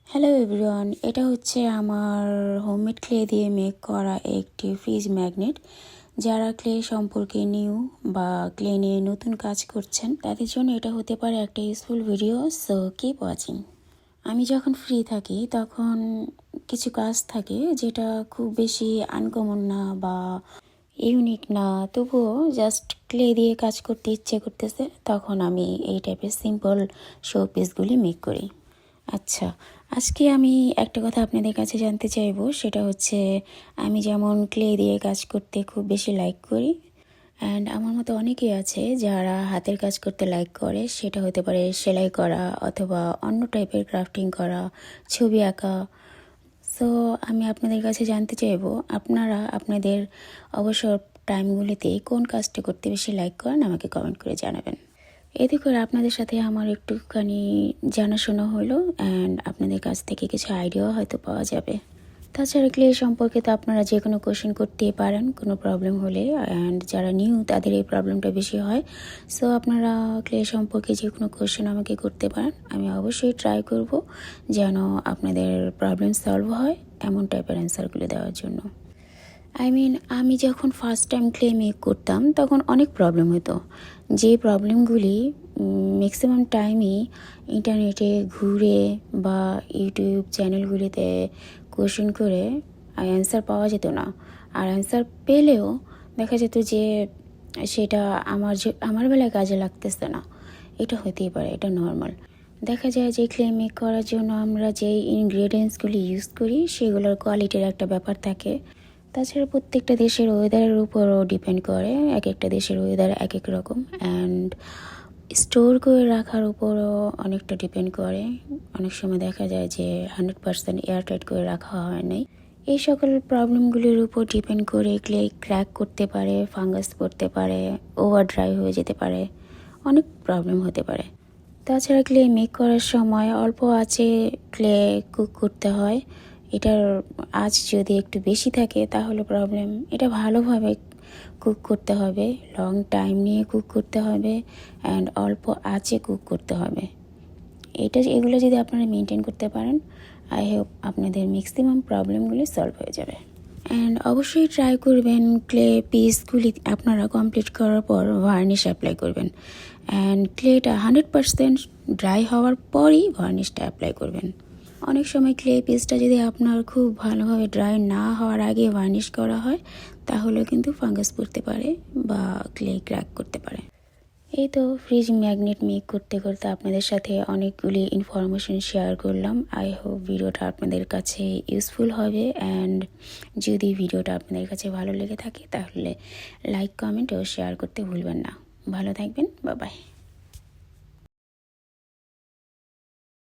Hello everyone, এটা হচ্ছে আমার হোমমেড ক্লে দিয়ে মেক করা একটি ফ্রিজ ম্যাগনেট। যারা ক্লে সম্পর্কে নিউ বা ক্লে নিয়ে নতুন কাজ করছেন তাদের জন্য এটা হতে পারে একটা useful video. So keep watching. আমি যখন ফ্রি থাকি তখন কিছু কাজ থাকে যেটা খুব বেশি আনকমন না বা ইউনিক না, তবুও জাস্ট ক্লে দিয়ে কাজ করতে ইচ্ছে করতেছে, তখন আমি এই টাইপের সিম্পল শো পিসগুলি মেক করি। আচ্ছা, আজকে আমি একটা কথা আপনাদের কাছে জানতে চাইবো, সেটা হচ্ছে আমি যেমন ক্লে দিয়ে কাজ করতে খুব বেশি লাইক করি, অ্যান্ড আমার মতো অনেকেই আছে যারা হাতের কাজ করতে লাইক করে। সেটা হতে পারে সেলাই করা অথবা অন্য টাইপের ক্রাফটিং করা, ছবি আঁকা। সো আমি আপনাদের কাছে জানতে চাইবো, আপনারা আপনাদের অবসর টাইমগুলিতে কোন কাজটা করতে বেশি লাইক করেন, আমাকে কমেন্ট করে জানাবেন। এতে করে আপনাদের সাথে আমার একটুখানি জানাশোনা হলো, অ্যান্ড আপনাদের কাছ থেকে কিছু আইডিয়াও হয়তো পাওয়া যাবে। তাছাড়া ক্লে সম্পর্কে তো আপনারা যে কোনো কোয়েশ্চেন করতেই পারেন কোনো প্রবলেম হলে, অ্যান্ড যারা নিউ তাদের এই প্রবলেমটা বেশি হয়। সো আপনারা ক্লে সম্পর্কে যে কোনো কোয়েশ্চেন আমাকে করতে পারেন, আমি অবশ্যই ট্রাই করব যেন আপনাদের প্রবলেম সলভ হয় এমন টাইপের অ্যান্সারগুলো দেওয়ার জন্য। আমি যখন ফার্স্ট টাইম ক্লে মেক করতাম তখন অনেক প্রবলেম হতো, যে প্রবলেমগুলি ম্যাক্সিমাম টাইমই ইন্টারনেটে ঘুরে বা ইউটিউব চ্যানেলগুলিতে কোয়েশ্চেন করে অ্যান্সার পাওয়া যেত না। আর অ্যান্সার পেলেও দেখা যেত যে সেটা আমার বেলায় কাজে লাগতেছে না। এটা হতেই পারে, এটা নর্মাল। দেখা যায় যে ক্লে মেক করার জন্য আমরা যেই ইনগ্রেডিয়েন্টসগুলি ইউজ করি সেগুলোর কোয়ালিটির একটা ব্যাপার থাকে। তাছাড়া প্রত্যেকটা দেশের ওয়েদারের উপরও ডিপেন্ড করে, এক একটা দেশের ওয়েদার এক এক রকম, অ্যান্ড স্টোর করে রাখার উপরও অনেকটা ডিপেন্ড করে। অনেক সময় দেখা যায় যে 100% এয়ারটাইট করে রাখা হয় নাই। এই সকল প্রবলেমগুলির উপর ডিপেন্ড করে ক্লে ক্র্যাক করতে পারে, ফাঙ্গাস পড়তে পারে, ওভার ড্রাই হয়ে যেতে পারে, অনেক প্রবলেম হতে পারে। তাছাড়া ক্লে মেক করার সময় অল্প আঁচে ক্লে কুক করতে হয়। এটার আঁচ যদি একটু বেশি থাকে তাহলে প্রবলেম। এটা ভালোভাবে কুক করতে হবে, লং টাইম নিয়ে কুক করতে হবে, অ্যান্ড অল্প আঁচে কুক করতে হবে। এগুলো যদি আপনারা মেনটেন করতে পারেন, আই হোপ আপনাদের ম্যাক্সিমাম প্রবলেমগুলি সলভ হয়ে যাবে। অ্যান্ড অবশ্যই ট্রাই করবেন ক্লে পিসগুলি আপনারা কমপ্লিট করার পর ভার্নিশ অ্যাপ্লাই করবেন, অ্যান্ড ক্লেটা 100% ড্রাই হওয়ার পরই ভার্নিশটা অ্যাপ্লাই করবেন। অনেক সময় ক্লে পিসটা যদি আপনার খুব ভালোভাবে ড্রাই না হওয়ার আগে ভার্নিশ করা হয় তাহলেও কিন্তু ফাঙ্গাস পড়তে পারে বা ক্লে ক্র্যাক করতে পারে। এই তো ফ্রিজ ম্যাগনেট মেক করতে করতে আপনাদের সাথে অনেকগুলি ইনফরমেশন শেয়ার করলাম। আই হোপ ভিডিওটা আপনাদের কাছে ইউজফুল হবে, অ্যান্ড যদি ভিডিওটা আপনাদের কাছে ভালো লেগে থাকে তাহলে লাইক, কমেন্ট ও শেয়ার করতে ভুলবেন না। ভালো থাকবেন, বাই বাই।